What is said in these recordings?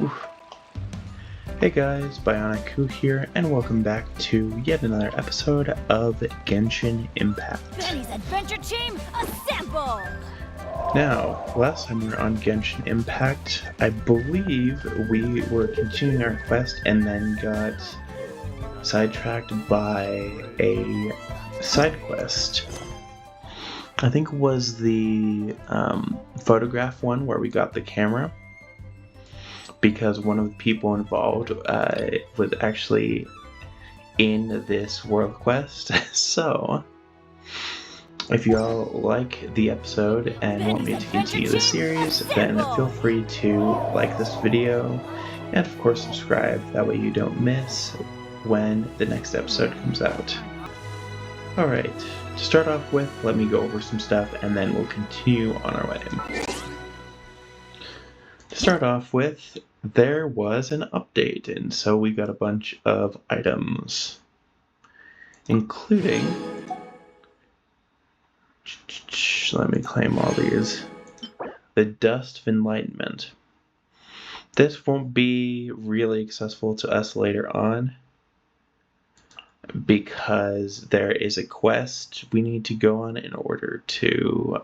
Oof. Hey guys, Bionic here, and welcome back to yet another episode of Genshin Impact. Benny's adventure team, assemble! Now, last time we were on Genshin Impact, I believe we were continuing our quest and then got sidetracked by a side quest. I think it was the photograph one where we got the camera, because one of the people involved was actually in this world quest. So, if y'all like the episode and want me to continue the series, then feel free to like this video and of course subscribe, that way you don't miss when the next episode comes out. Alright, to start off with, let me go over some stuff and then we'll continue on our way. To start off with, there was an update, and so we got a bunch of items, including, let me claim all these, the Dust of Enlightenment. This won't be really accessible to us later on, because there is a quest we need to go on in order to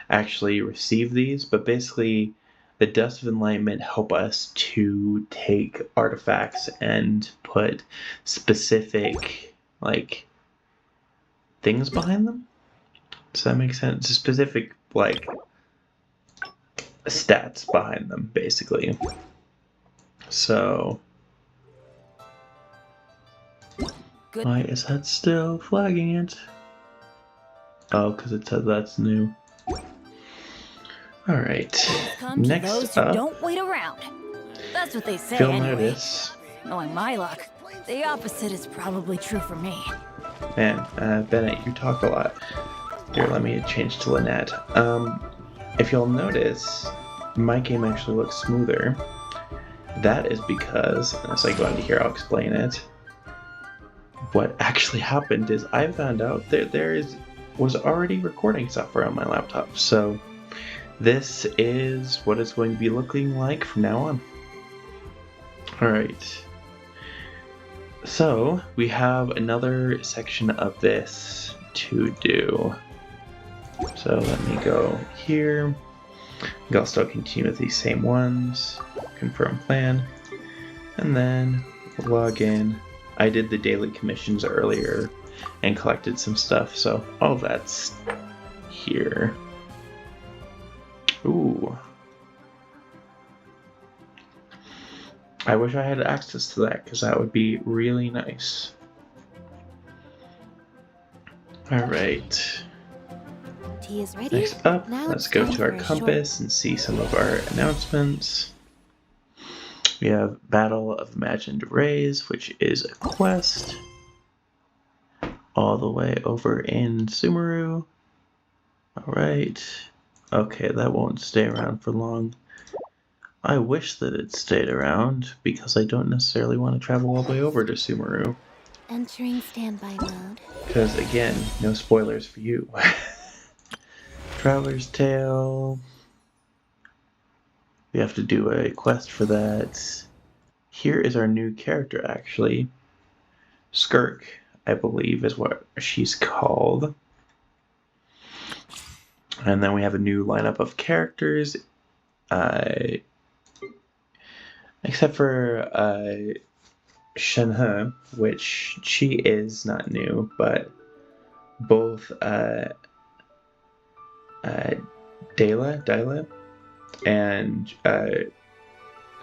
actually receive these, but basically the Dust of Enlightenment help us to take artifacts and put specific, like, things behind them? Does that make sense? Specific, like, stats behind them, basically. So, Good. why is that still flagging it? Oh, because it says that's new. Alright, next up, don't wait around. That's what they say you'll anyway. notice, Knowing my luck, the opposite is probably true for me. man, Bennett, you talk a lot. Here, let me change to Lynette. If you'll notice, my game actually looks smoother. That is because, as I go into here, I'll explain it. What actually happened is I found out that was already recording software on my laptop, so this is what it's going to be looking like from now on. Alright. So, we have another section of this to do. So let me go here. I'll still continue with these same ones. Confirm plan. And then log in. I did the daily commissions earlier and collected some stuff, so all that's here. Ooh. I wish I had access to that, because that would be really nice. Alright. Tea is ready. Next up, Now let's it's go time to our for a compass and see some of our announcements. We have Battle of Imagined Rays, which is a quest all the way over in Sumeru. Alright. Okay, that won't stay around for long. I wish that it stayed around, because I don't necessarily want to travel all the way over to Sumeru. Entering standby mode. Because, again, no spoilers for you. Traveler's Tale. We have to do a quest for that. Here is our new character, actually. Skirk, I believe, is what she's called. And then we have a new lineup of characters. Except for Shenhe, which she is not new, but both Dayla and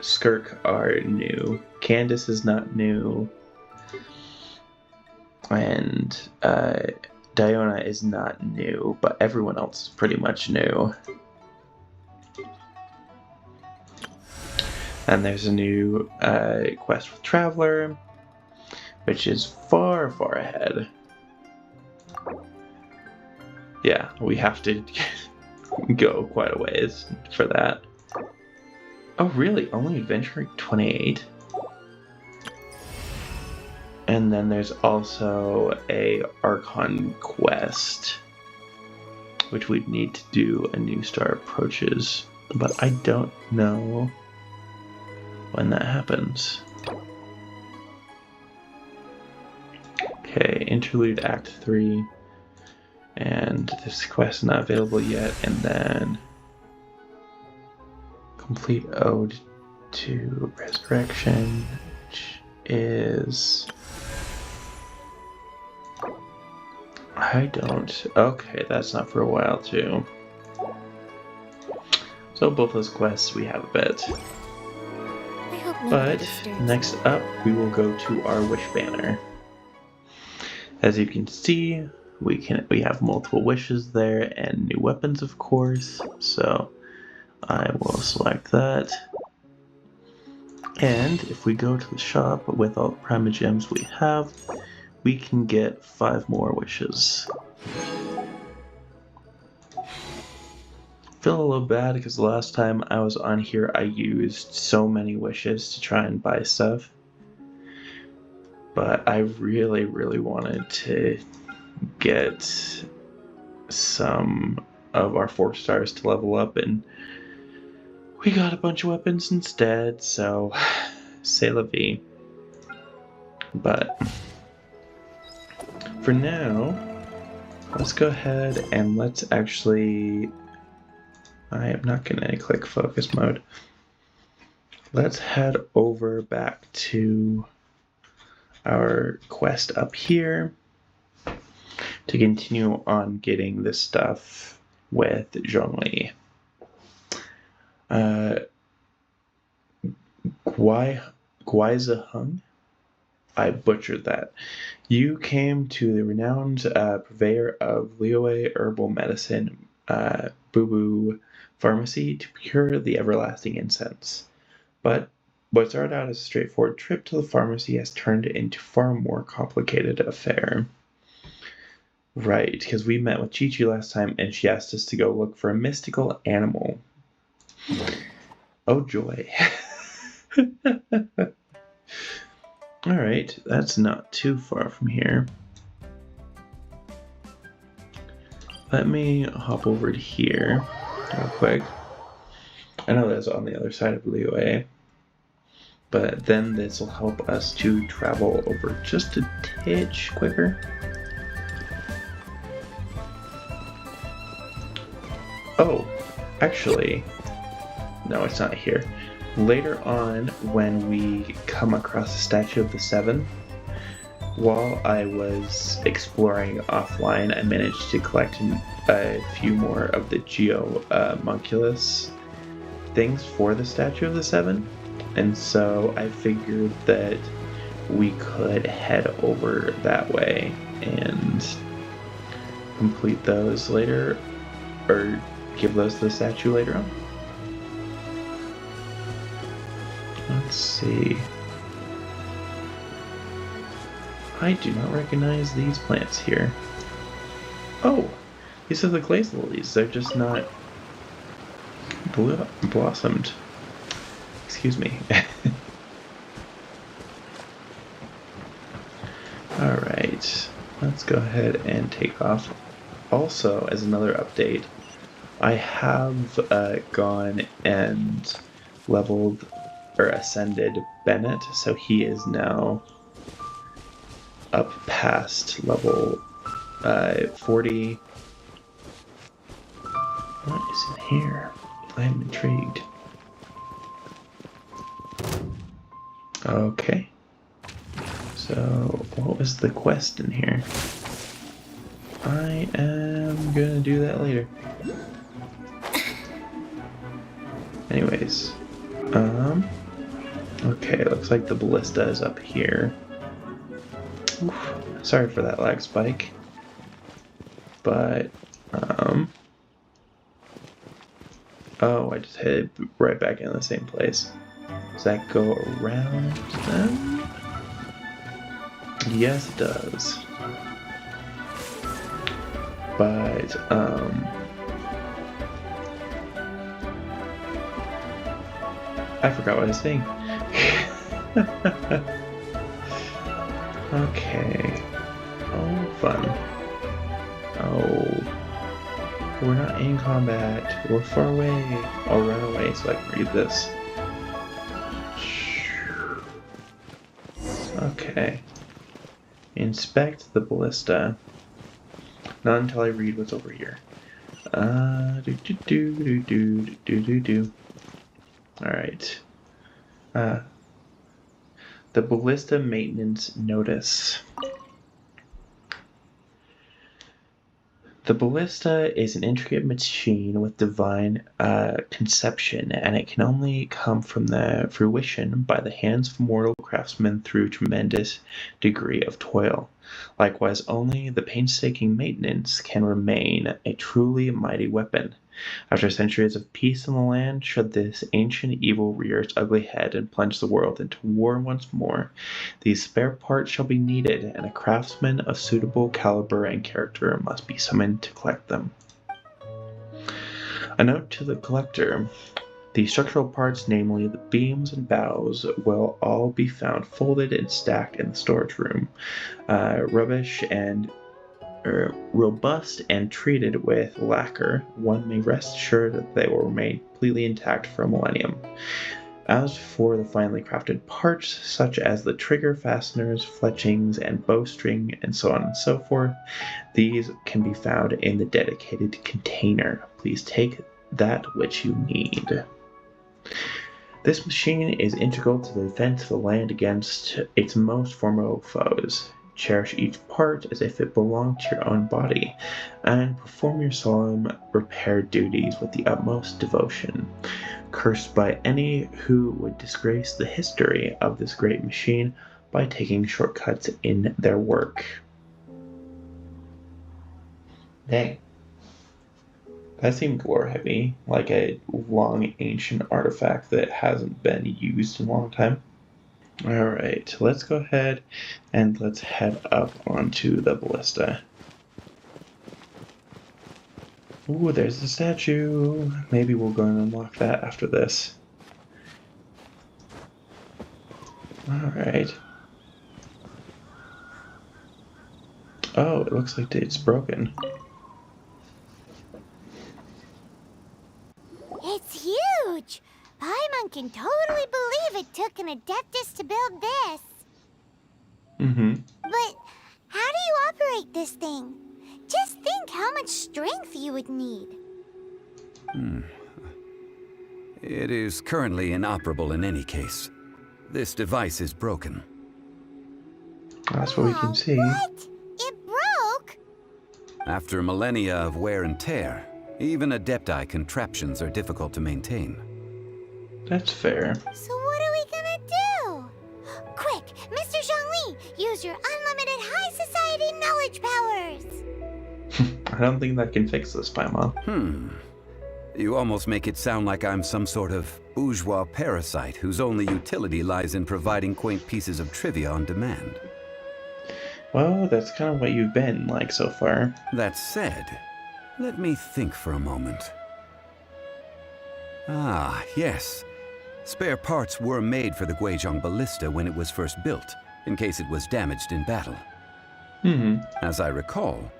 Skirk are new. Candace is not new, and Diona is not new, but everyone else is pretty much new. And there's a new quest with Traveler, which is far, far ahead. Yeah, we have to go quite a ways for that. Oh really? Only adventuring 28? And then there's also a Archon quest, which we'd need to do a New Star Approaches. but I don't know when that happens. Okay, Interlude Act 3, and this quest is not available yet, and then Complete Ode to Resurrection, which is... I don't... Okay, that's not for a while too. So both those quests we have a bit. I hope nobody But disturbs next me. up, we will go to our wish banner. As you can see, we have multiple wishes there and new weapons, of course. So I will select that. And if we go to the shop with all the primogems we have, we can get 5 more wishes. Feel a little bad because the last time I was on here I used so many wishes to try and buy stuff. But I really wanted to get some of our 4 stars to level up, and we got a bunch of weapons instead, so c'est la vie. But for now, let's go ahead and let's actually... I am not going to click focus mode. Let's head over back to our quest up here to continue on getting this stuff with Zhongli. Guizahung? I butchered that. You came to the renowned purveyor of Liyue herbal medicine, Boo Pharmacy, to procure the everlasting incense. But what started out as a straightforward trip to the pharmacy has turned into a far more complicated affair. Right, because we met with Chi-Chi last time and she asked us to go look for a mystical animal. Oh joy. Alright, that's not too far from here. Let me hop over to here real quick. I know that's on the other side of Liyue, but then this will help us to travel over just a titch quicker. Oh, actually, no, it's not here. Later on, when we come across the Statue of the Seven, while I was exploring offline, I managed to collect a few more of the Geomunculus things for the Statue of the Seven, and so I figured that we could head over that way and complete those later, or give those to the statue later on. Let's see. I do not recognize these plants here. Oh, these are the glaze lilies. They're just not blossomed. Excuse me. Alright, let's go ahead and take off. Also, as another update, I have gone and leveled or ascended Bennett, so he is now up past level 40. What is in here? I'm intrigued. Okay. So, what was the quest in here? I am gonna do that later. Anyways, okay, looks like the ballista is up here. Oof, sorry for that lag spike. But, oh, I just headed right back in the same place. Does that go around them? Yes, it does. But, I forgot what I was saying. Okay. Oh, fun. Oh. We're not in combat. We're far away. I'll run away so I can read this. Okay. Inspect the ballista. Not until I read what's over here. Alright. The ballista maintenance notice. The ballista is an intricate machine with divine conception, and it can only come from the fruition by the hands of mortal craftsmen through tremendous degree of toil. Likewise, only the painstaking maintenance can remain a truly mighty weapon. After centuries of peace in the land, should this ancient evil rear its ugly head and plunge the world into war once more, these spare parts shall be needed, and a craftsman of suitable caliber and character must be summoned to collect them. A note to the collector. The structural parts, namely the beams and bows, will all be found folded and stacked in the storage room. Robust and treated with lacquer, one may rest assured that they will remain completely intact for a millennium. As for the finely crafted parts, such as the trigger fasteners, fletchings, and bowstring, and so on and so forth, these can be found in the dedicated container. Please take that which you need. This machine is integral to the defense of the land against its most formidable foes. Cherish each part as if it belonged to your own body, and perform your solemn repair duties with the utmost devotion. Cursed by any who would disgrace the history of this great machine by taking shortcuts in their work. Dang. That seemed lore heavy, like a long ancient artifact that hasn't been used in a long time. Alright, let's go ahead and let's head up onto the ballista. Ooh, there's the statue. Maybe we'll go and unlock that after this. Alright. Oh, it looks like it's broken. It's huge! Paimon can totally believe it took an Adeptus to build this. But how do you operate this thing? Just think how much strength you would need. It is currently inoperable in any case. This device is broken. That's what we can see. What? It broke? After millennia of wear and tear, even Adepti contraptions are difficult to maintain. That's fair. So what are we gonna do? Quick, Mr. Zhongli, use your unlimited high society knowledge powers! I don't think that can fix this, Paimon. You almost make it sound like I'm some sort of bourgeois parasite whose only utility lies in providing quaint pieces of trivia on demand. Well, that's kind of what you've been like so far. That said, let me think for a moment. Ah, yes. Spare parts were made for the Guizhong ballista when it was first built, in case it was damaged in battle. As I recall,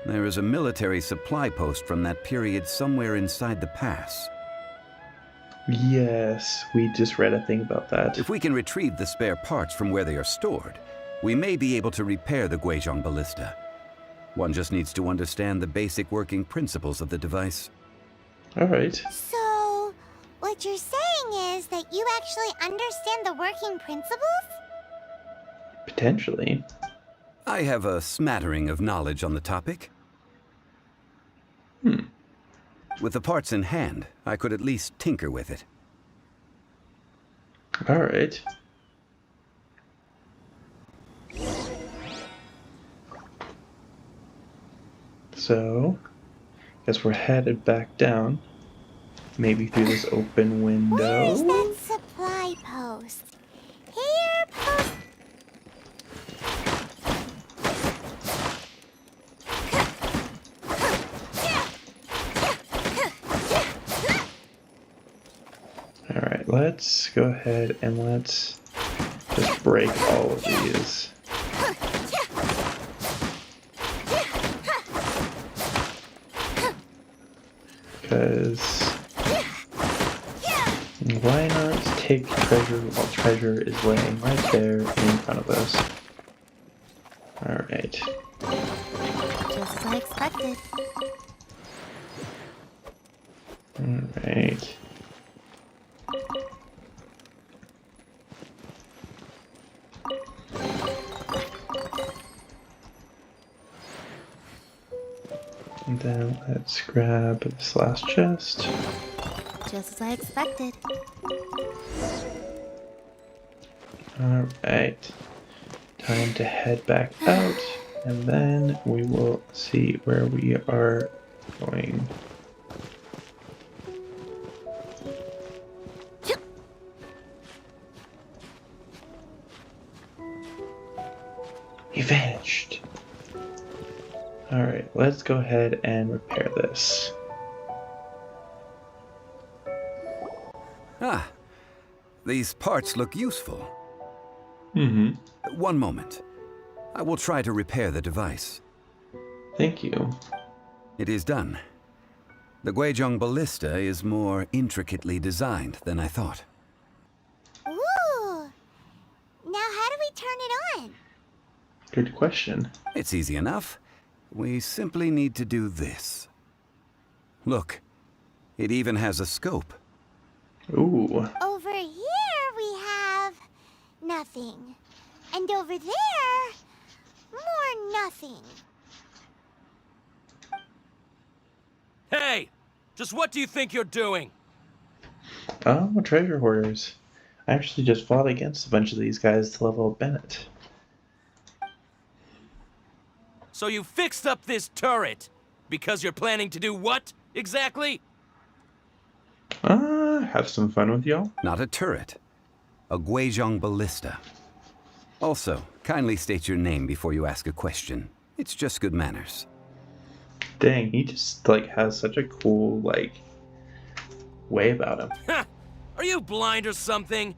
there is a military supply post from that period somewhere inside the pass. Yes, we just read a thing about that. If we can retrieve the spare parts from where they are stored, we may be able to repair the Guizhong ballista. One just needs to understand the basic working principles of the device. Alright. So, what you're saying is that you actually understand the working principles? Potentially. I have a smattering of knowledge on the topic. With the parts in hand, I could at least tinker with it. Alright. So, guess we're headed back down. Maybe through this open window. Where's that supply post? Here, post. Alright, let's go ahead and let's just break all of these. Because why not take treasure while treasure is laying right there in front of us? Alright. Just as I expected. Alright. And then let's grab this last chest. Just as I expected. Alright. Time to head back out, and then we will see where we are going. He vanished. Alright, let's go ahead and repair this. Ah, these parts look useful. Mm-hmm. One moment. I will try to repair the device. Thank you. It is done. The Guizhong ballista is more intricately designed than I thought. Ooh! Now how do we turn it on? Good question. It's easy enough. We simply need to do this. Look, it even has a scope. Ooh. Over here we have nothing. And over there, more nothing. Hey! Just what do you think you're doing? Oh, treasure hoarders. I actually just fought against a bunch of these guys to level up Bennett. So you fixed up this turret because you're planning to do what, exactly? Have some fun with y'all. Not a turret. A Guizhong ballista. Also, kindly state your name before you ask a question. It's just good manners. Dang, he just, like, has such a cool, like, way about him. Ha! Are you blind or something?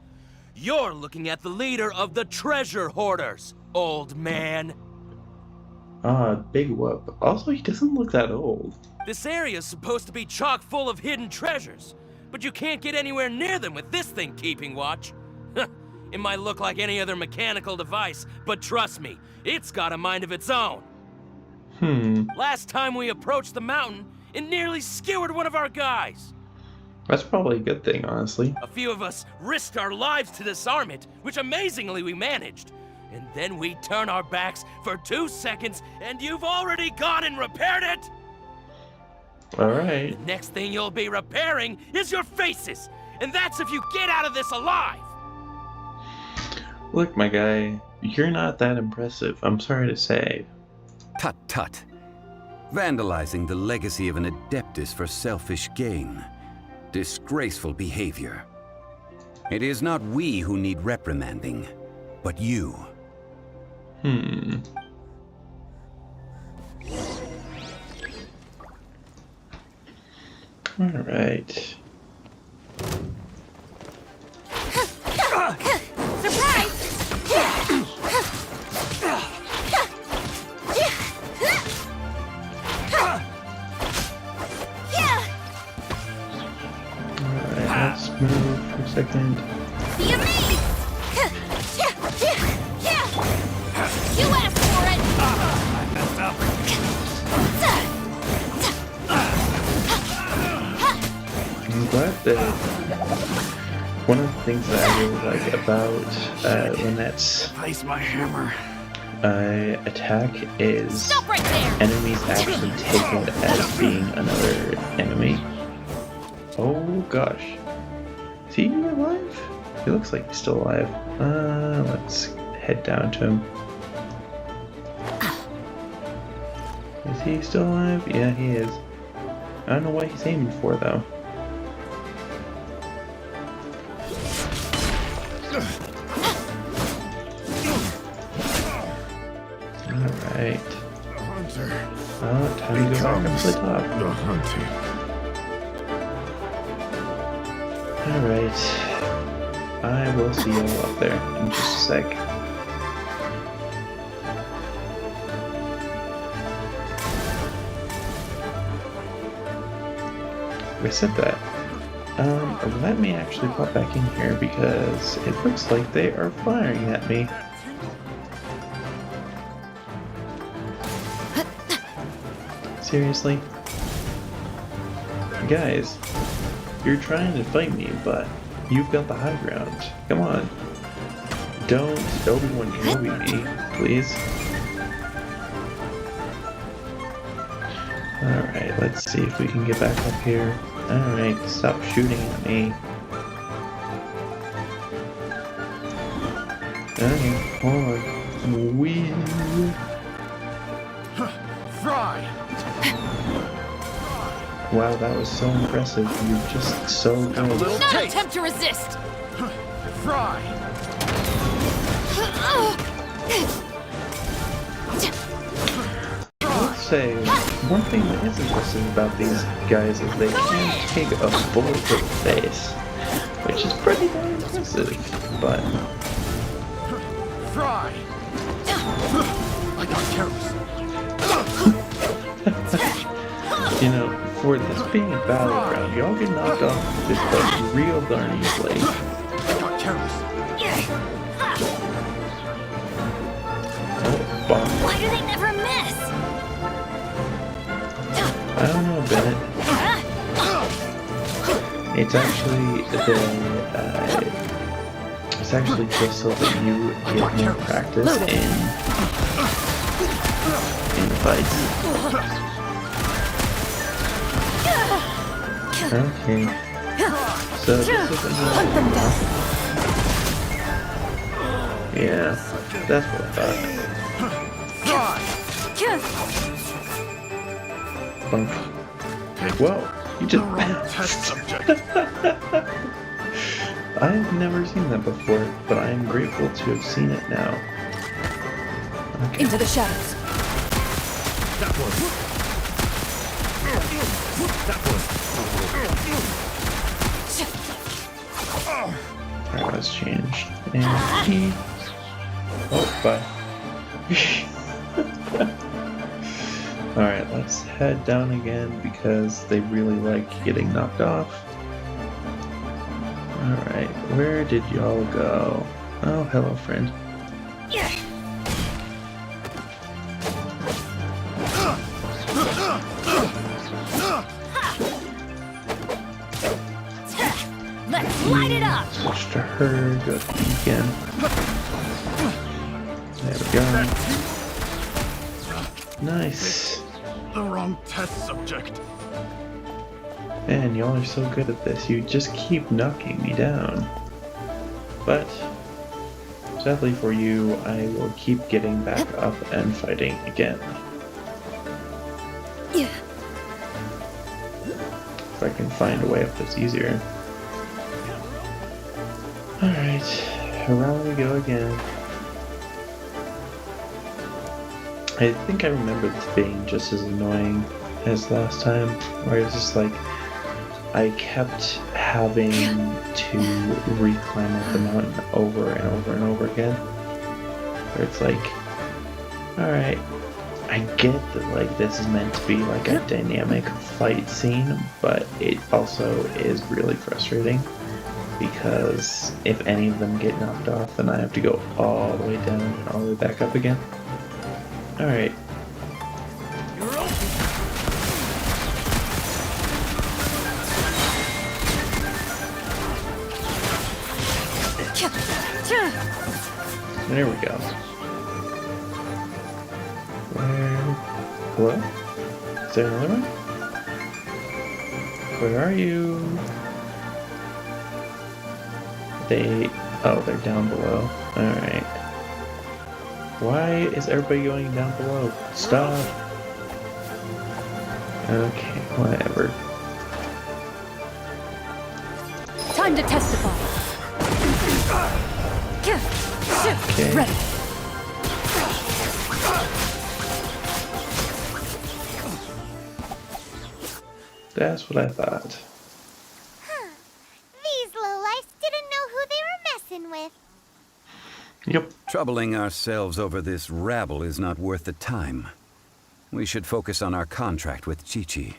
You're looking at the leader of the treasure hoarders, old man. Big whoop. Also, he doesn't look that old. This area's supposed to be chock full of hidden treasures, but you can't get anywhere near them with this thing keeping watch. It might look like any other mechanical device, but trust me, it's got a mind of its own. Last time we approached the mountain, it nearly skewered one of our guys. That's probably a good thing, honestly. A few of us risked our lives to disarm it, which amazingly we managed. And then we turn our backs for 2 seconds, and you've already gone and repaired it! Alright. The next thing you'll be repairing is your faces! And that's if you get out of this alive! Look, my guy, you're not that impressive, I'm sorry to say. Tut tut. Vandalizing the legacy of an adeptus for selfish gain. Disgraceful behavior. It is not we who need reprimanding, but you. Alright. Let's move for a second. Be amazed! You asked for it! I messed up. I'm glad that one of the things that I really like about Lynette's Place my hammer. attack is Stop right there! enemies actually take it as being another enemy. Oh gosh. Is he alive? He looks like he's still alive. Let's head down to him. Is he still alive? Yeah, he is. I don't know what he's aiming for though. Alright. Hunter. Time to go back up to the top. The hunting. Alright. I will see you all up there in just a sec. I said that. Let me actually pop back in here because it looks like they are firing at me. Seriously? Guys, you're trying to fight me, but you've got the high ground. Come on. Don't Obi-Wan Kenobi me, please. Alright, let's see if we can get back up here. Alright, stop shooting at me. Okay, hold on. Whee! Fry! Wow, that was so impressive. You're just so good. Do not attempt to resist! Fry! Let's say, one thing that is impressive about these guys is they can take a bullet to the face, which is pretty darn impressive, but... Fry! I got careless. You know, for this being a battleground, y'all get knocked off this like real darn easily. I got careless. Oh, bomb. Why do they never miss? I don't know, Bennett. It's actually it's actually just so that you get more practice in fights. Okay. So this isn't yeah, that's what I thought. Bunk. Whoa, you just Test subject. I've never seen that before, but I am grateful to have seen it now. Okay. Into the shadows. That one. That one. Alright, let's change. And he... Oh, bye. Alright, let's head down again because they really like getting knocked off. Alright, where did y'all go? Oh, hello, friend. Let's light it up! Switch to her, go to again. There we go. Nice. The wrong test subject. Man, y'all are so good at this. You just keep knocking me down. But, sadly for you, I will keep getting back up and fighting again. Yeah. If I can find a way up that's easier. Alright, around we go again. I think I remember this being just as annoying as last time, where it's just like, I kept having to re-climb up the mountain over and over and over again. Where it's like, alright, I get that like this is meant to be like a dynamic fight scene, but it also is really frustrating. Because if any of them get knocked off, then I have to go all the way down and all the way back up again. Alright. There we go. Where... Hello? Is there another one? Where are you? Oh, they're down below. Alright. Why is everybody going down below? Stop! Okay, whatever. Time to testify. Okay. Ready. That's what I thought. These lowlifes didn't know who they were messing with. Yep. Troubling ourselves over this rabble is not worth the time. We should focus on our contract with Chi-Chi.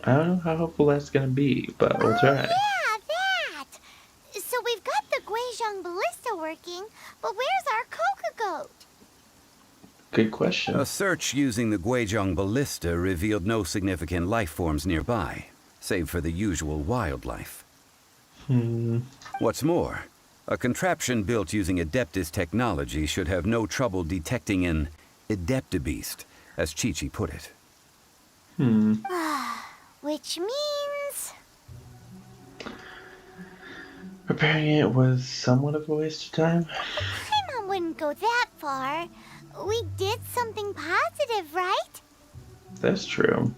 I don't know how helpful that's gonna be, but we'll try. Yeah, that! So we've got the Guizhong ballista working, but where's our Coco-goat? Good question. A search using the Guizhong ballista revealed no significant life forms nearby, save for the usual wildlife. What's more, a contraption built using Adeptus technology should have no trouble detecting an Adeptabeast, as Chi-Chi put it. Which means... Preparing it was somewhat of a waste of time. Paimon wouldn't go that far. We did something positive, right? That's true.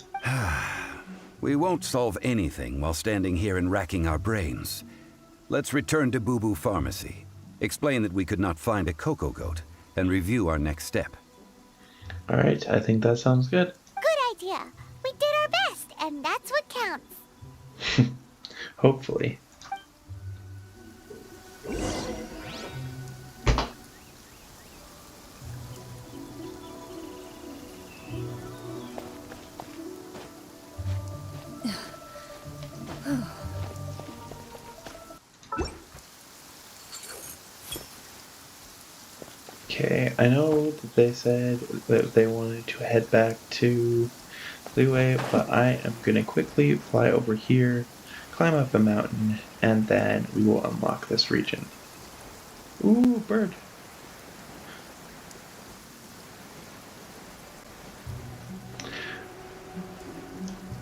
We won't solve anything while standing here and racking our brains. Let's return to Boo Boo Pharmacy, explain that we could not find a Coco-goat, and review our next step. Alright, I think that sounds good. Good idea. We did our best, and that's what counts. Hopefully. Okay, I know that they said that they wanted to head back to Liyue, but I am going to quickly fly over here, climb up a mountain, and then we will unlock this region. Ooh, bird.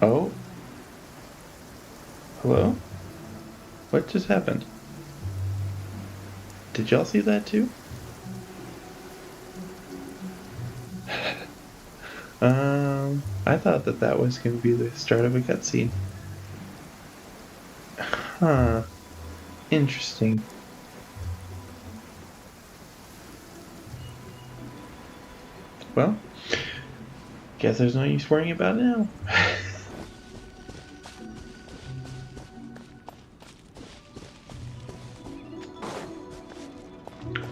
Oh? Hello? What just happened? Did y'all see that too? I thought that that was going to be the start of a cutscene. Huh. Interesting. Well, guess there's no use worrying about it now.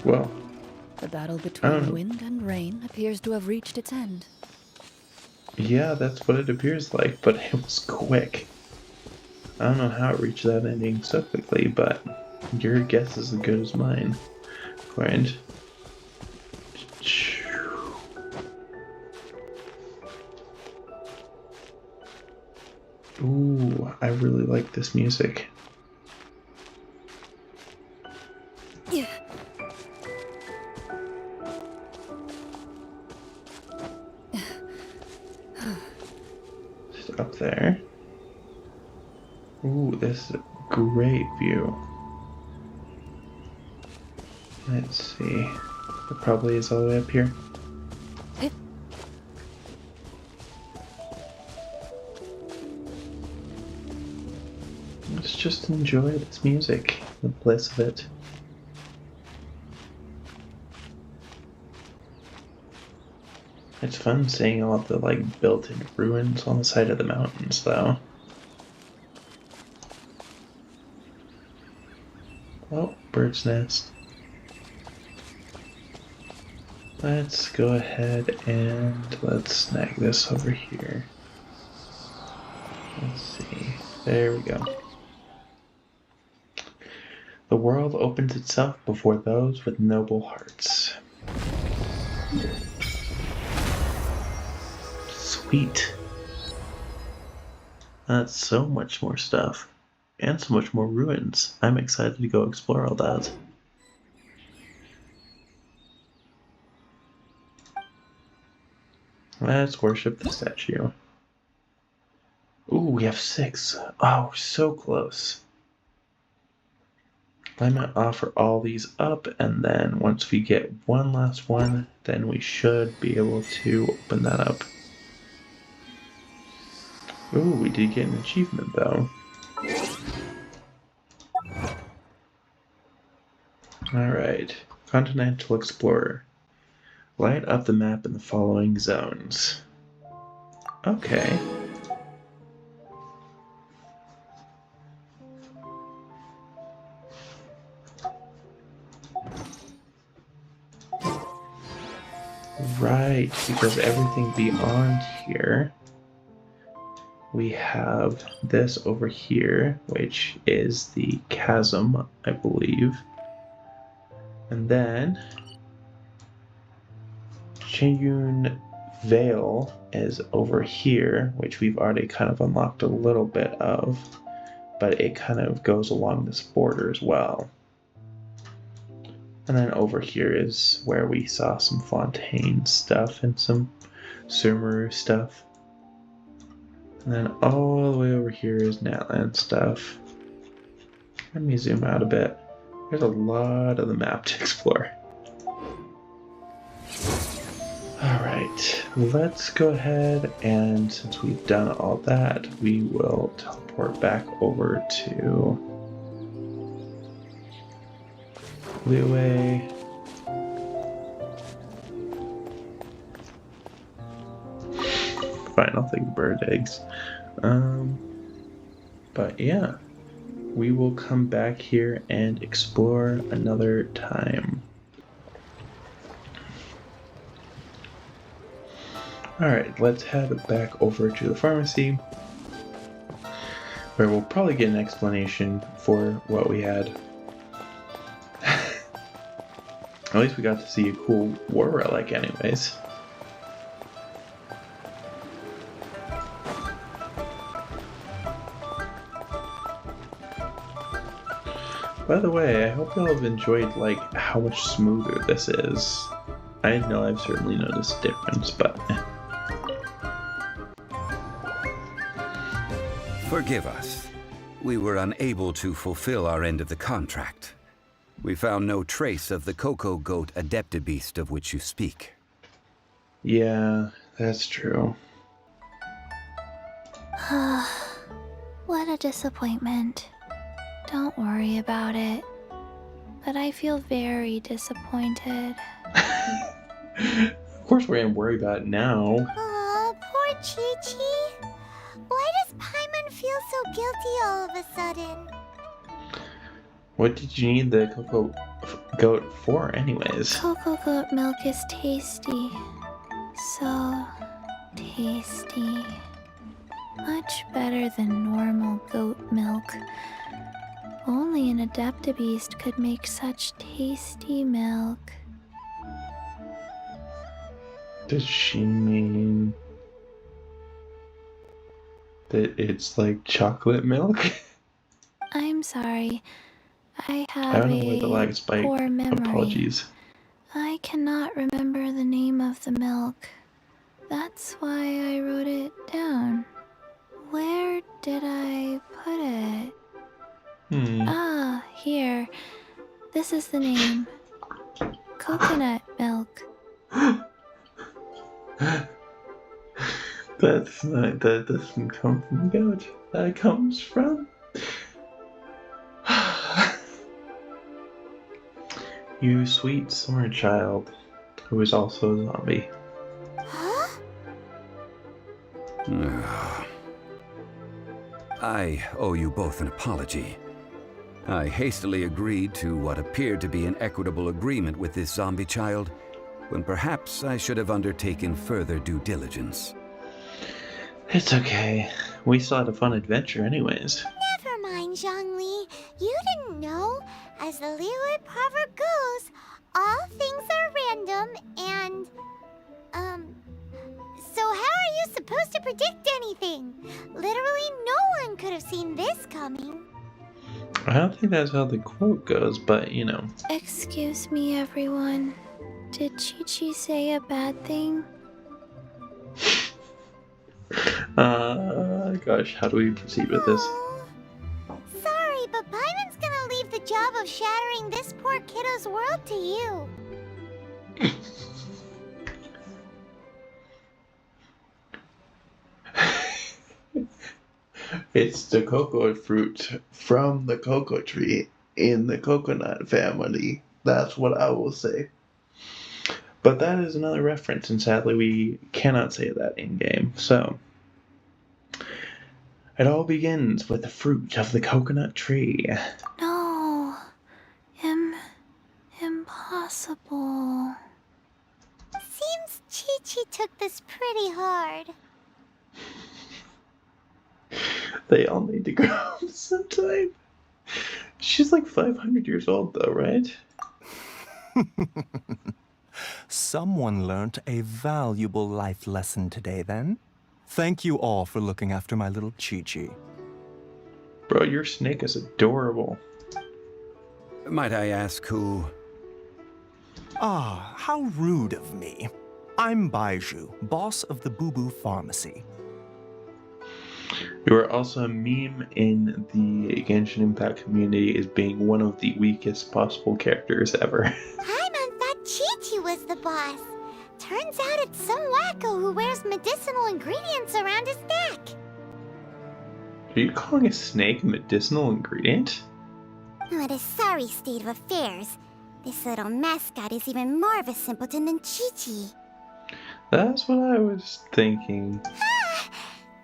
Well, The battle between wind and rain appears to have reached its end. yeah, that's what it appears like, but it was quick. I don't know how it reached that ending so quickly, but your guess is as good as mine. Grind. Ooh, I really like this music. Yeah. Just up there. Ooh, this is a great view. Let's see. It probably is all the way up here. Let's just enjoy this music, the bliss of it. It's fun seeing all the built-in ruins on the side of the mountains, though. Oh, bird's nest. Let's go ahead and let's snag this over here. Let's see. There we go. The world opens itself before those with noble hearts. Sweet. That's so much more stuff. And so much more ruins. I'm excited to go explore all that. Let's worship the statue. Ooh, we have 6. Oh, we're so close. I might offer all these up, and then once we get one last one, then we should be able to open that up. Ooh, we did get an achievement, though. Alright, Continental Explorer. Light up the map in the following zones. Okay. Right, because everything beyond here we have this over here, which is the chasm, I believe. And then Chingyun Vale is over here, which we've already kind of unlocked a little bit of, but it kind of goes along this border as well. And then over here is where we saw some Fontaine stuff and some Sumeru stuff. And then all the way over here is Natlan stuff. Let me zoom out a bit. There's a lot of the map to explore. Alright, let's go ahead and since we've done all that, we will teleport back over to Liyue. Fine, I'll take the bird eggs. But yeah, we will come back here and explore another time. Alright, let's head back over to the pharmacy, where we'll probably get an explanation for what we had. At least we got to see a cool war relic anyways. By the way, I hope y'all have enjoyed like how much smoother this is. I know I've certainly noticed a difference, but Forgive us. We were unable to fulfill our end of the contract. We found no trace of the Coco-goat adeptabeast of which you speak. yeah, that's true. What a disappointment. Don't worry about it. But I feel very disappointed. Of course we're gonna worry about it now. Aw, poor Chi-Chi. Why does Paimon feel so guilty all of a sudden? What did you need the Coco-goat for anyways? Coco-goat milk is tasty. So tasty. Much better than normal goat milk. Only an adeptabeast could make such tasty milk. Does she mean that it's like chocolate milk? I'm sorry. I I have don't know where the lag spike. poor memory. Apologies. I cannot remember the name of the milk. That's why I wrote it down. Where did I put it? Ah, here. This is the name. Coconut milk. That's not. That doesn't come from goat. That comes from. You sweet summer child, who is also a zombie. Huh? I owe you both an apology. I hastily agreed to what appeared to be an equitable agreement with this zombie child, when perhaps I should have undertaken further due diligence. It's okay. We still had a fun adventure anyways. Never mind, Zhongli. You didn't know. As the Liyue proverb goes, all things are random and... So how are you supposed to predict anything? Literally no one could have seen this coming. I don't think that's how the quote goes, but you know. Excuse me, everyone. Did Chi-Chi say a bad thing? Gosh, how do we proceed with this? Oh, sorry, but Paimon's gonna leave the job of shattering this poor kiddo's world to you. It's the cocoa fruit from the cocoa tree in the coconut family. That's what I will say. But that is another reference, and sadly we cannot say that in-game. So, it all begins with the fruit of the coconut tree. No. Impossible. Seems Chi-Chi took this pretty hard. They all need to grow up sometime. She's like 500 years old, though, right? Someone learnt a valuable life lesson today, then. Thank you all for looking after my little Chi-Chi. Bro, your snake is adorable. Might I ask who? Ah, how rude of me. I'm Baiju, boss of the Boo Boo Pharmacy. You are also a meme in the Genshin Impact community as being one of the weakest possible characters ever. Paimon thought Chi-Chi was the boss. Turns out it's some wacko who wears medicinal ingredients around his neck. Are you calling a snake a medicinal ingredient? What a sorry state of affairs. This little mascot is even more of a simpleton than Chi-Chi. That's what I was thinking. Ah!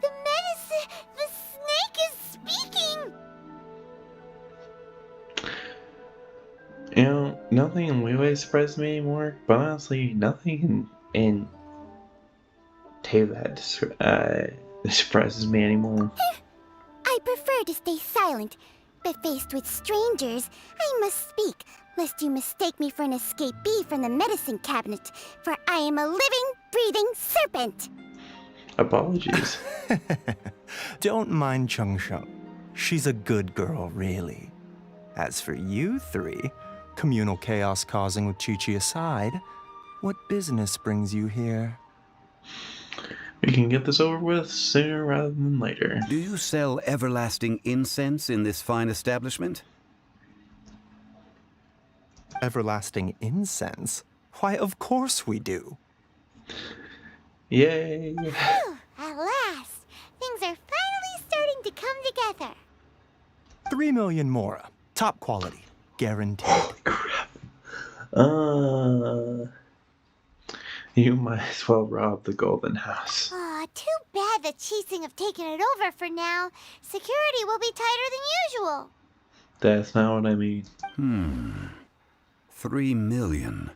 The medicine... The snake is speaking! You know, nothing in Weiwei surprises me anymore, but honestly, nothing in Teyvat surprises me anymore. I prefer to stay silent, but faced with strangers, I must speak, lest you mistake me for an escapee from the medicine cabinet, for I am a living, breathing serpent! Apologies. Don't mind Chung Sheng. She's a good girl, really. As for you three, communal chaos causing with Chi-Chi aside, what business brings you here? We can get this over with sooner rather than later. Do you sell everlasting incense in this fine establishment? Everlasting incense? Why, of course we do. Yay! Phew, at last! Things are finally starting to come together. 3 million mora. Top quality. Guaranteed. Holy crap. You might as well rob the Golden House. Aw, too bad the Chising have taken it over for now. Security will be tighter than usual. That's not what I mean. 3 million.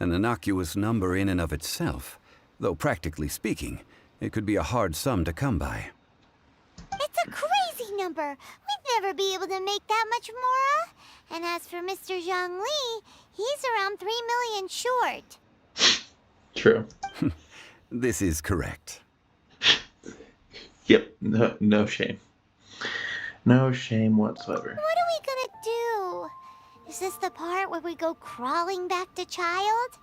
An innocuous number in and of itself, though practically speaking, it could be a hard sum to come by. It's a crazy number. We'd never be able to make that much mora. And as for Mr. Zhang Li, he's around 3 million short. True. This is correct. Yep, no shame. No shame whatsoever. What are we gonna do? Is this the part where we go crawling back to child?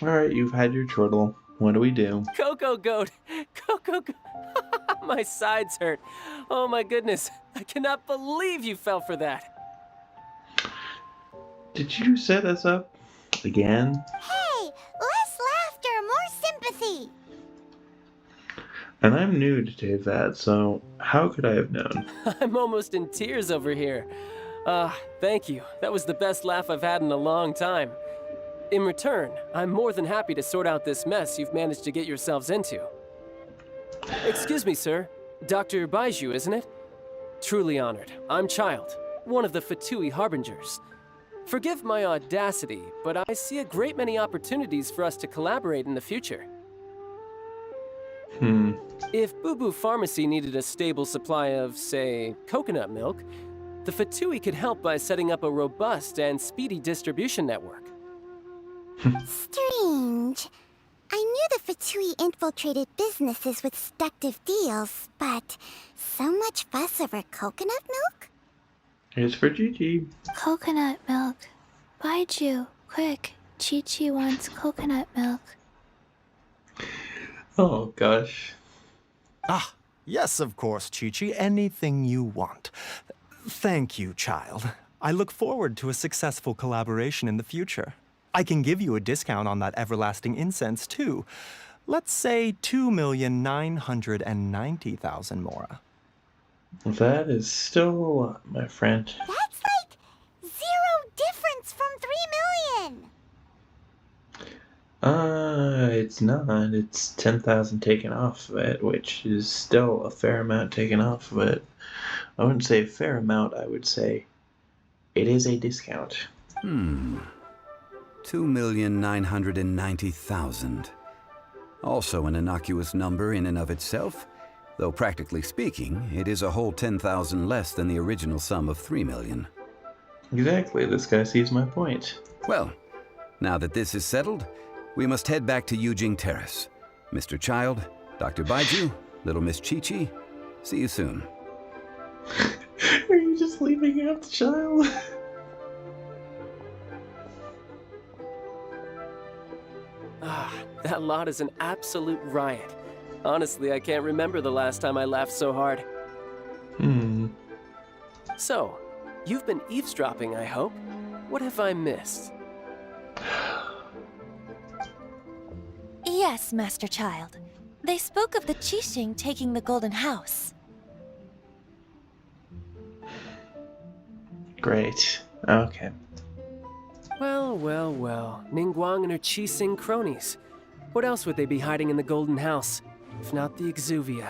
Alright, you've had your chortle. What do we do? Coco-goat! Coco-goat! My sides hurt. Oh my goodness. I cannot believe you fell for that. Did you set us up again? Hey, less laughter, more sympathy. And I'm new to Teyvat, so how could I have known? I'm almost in tears over here. Thank you. That was the best laugh I've had in a long time. In return, I'm more than happy to sort out this mess you've managed to get yourselves into. Excuse me, sir. Dr. Baiju, isn't it? Truly honored. I'm Child, one of the Fatui Harbingers. Forgive my audacity, but I see a great many opportunities for us to collaborate in the future. If Boo Boo Pharmacy needed a stable supply of, say, coconut milk, the Fatui could help by setting up a robust and speedy distribution network. Strange. I knew the Fatui infiltrated businesses with seductive deals, but so much fuss over coconut milk? Here's for Gigi. Coconut milk. Baiju, quick. Chi-Chi wants coconut milk. Oh gosh. Ah, yes, of course, Chi-Chi. Anything you want. Thank you, child. I look forward to a successful collaboration in the future. I can give you a discount on that everlasting incense, too. Let's say 2,990,000 mora. That is still a lot, my friend. That's like 0 difference from 3 million. It's not. It's 10,000 taken off of it, which is still a fair amount taken off of it. I wouldn't say a fair amount, I would say it is a discount. 2,990,000. Also an innocuous number in and of itself, though practically speaking, it is a whole 10,000 less than the original sum of 3 million. Exactly, this guy sees my point. Well, now that this is settled, we must head back to Yujing Terrace. Mr. Child, Dr. Baiju, Little Miss Chi-Chi, see you soon. Are you just leaving out the child? That lot is an absolute riot. Honestly, I can't remember the last time I laughed so hard. So, you've been eavesdropping, I hope? What have I missed? Yes, Master Child. They spoke of the Qixing taking the Golden House. Great. Okay. Well, well, well. Ningguang and her Qixing cronies. What else would they be hiding in the Golden House, if not the Exuvia?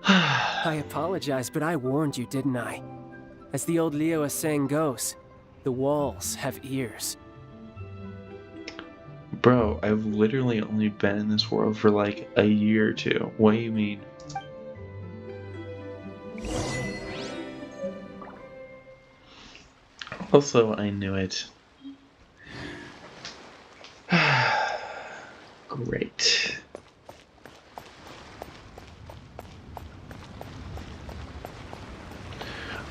I apologize, but I warned you, didn't I? As the old Liu saying goes, the walls have ears. Bro, I've literally only been in this world for like a year or two. What do you mean? Also, I knew it. Great.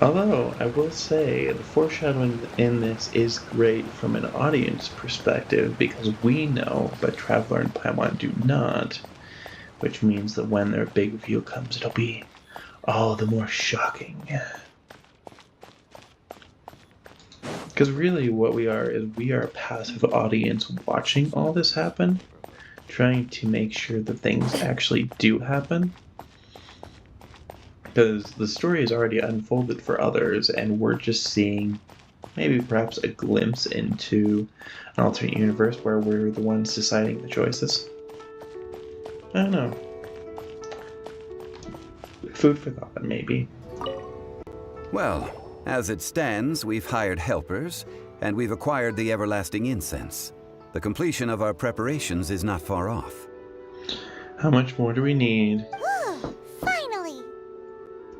Although, I will say, the foreshadowing in this is great from an audience perspective because we know, but Traveler and Paimon do not, which means that when their big reveal comes, it'll be all the more shocking. Because really what we are is we are a passive audience watching all this happen, trying to make sure that things actually do happen. Because the story is already unfolded for others, and we're just seeing maybe perhaps a glimpse into an alternate universe where we're the ones deciding the choices. I don't know. Food for thought, maybe. Well, as it stands, we've hired helpers, and we've acquired the everlasting incense. The completion of our preparations is not far off. How much more do we need? Finally!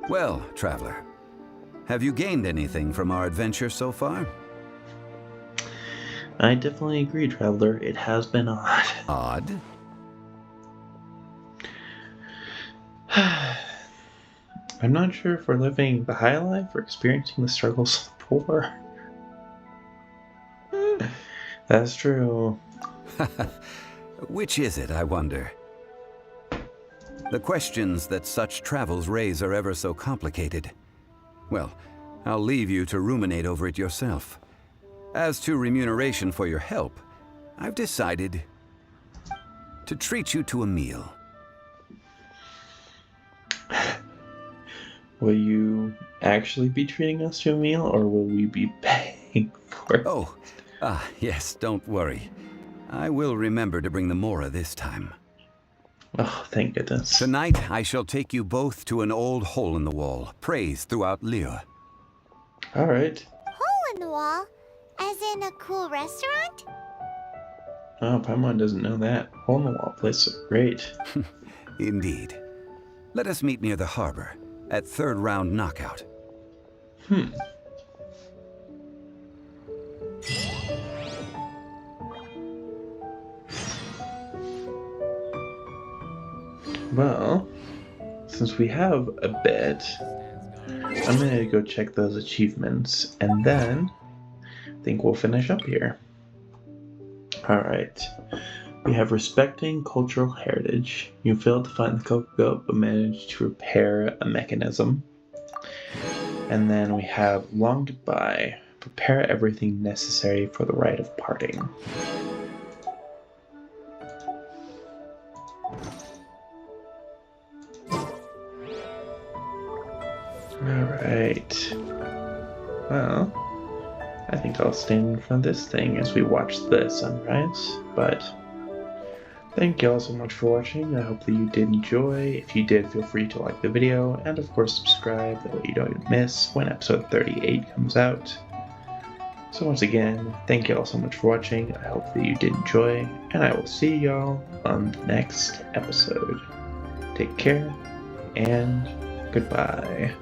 Well, Traveler, have you gained anything from our adventure so far? I definitely agree, Traveler. It has been odd. Odd? I'm not sure if we're living the high life or experiencing the struggles of the poor. That's true. Which is it, I wonder? The questions that such travels raise are ever so complicated. Well, I'll leave you to ruminate over it yourself. As to remuneration for your help, I've decided to treat you to a meal. Will you actually be treating us to a meal, or will we be paying for it? Oh, yes, don't worry. I will remember to bring the Mora this time. Oh, thank goodness. Tonight, I shall take you both to an old hole-in-the-wall, praised throughout Liyue. Alright. Hole in the wall? As in a cool restaurant? Oh, Paimon doesn't know that. Hole-in-the-wall places are great. Indeed. Let us meet near the harbor, at third round knockout. Well, since we have a bit, I'm gonna go check those achievements, and then I think we'll finish up here. Alright. We have respecting cultural heritage. You failed to find the Coco-goat, but managed to repair a mechanism. And then we have long goodbye. Prepare everything necessary for the rite of parting. Alright. Well, I think I'll stand in front of this thing as we watch the sunrise, but Thank you all so much for watching. I hope that you did enjoy. If you did, feel free to like the video and of course subscribe, that way you don't miss when episode 38 comes out. So once again, thank you all so much for watching. I hope that you did enjoy, and I will see y'all on the next episode. Take care, and goodbye.